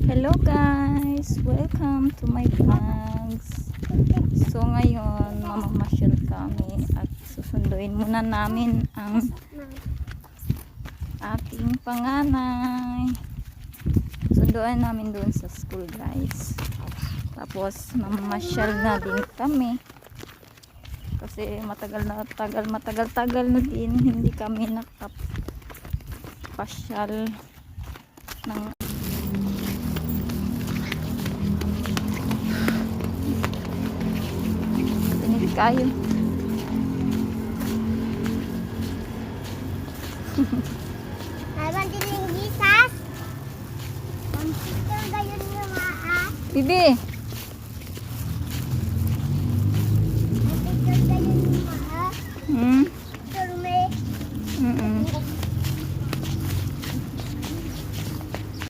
Hello guys! Welcome to my vlogs. So ngayon, mamamasyal kami at susunduin muna namin ang ating panganay. Sunduin namin doon sa school guys. Tapos mamamasyal na din kami. Kasi matagal na din hindi kami nakapasyal ng kayo. Habang din yung gisas. Ang picture gayon yung maa. Bibi,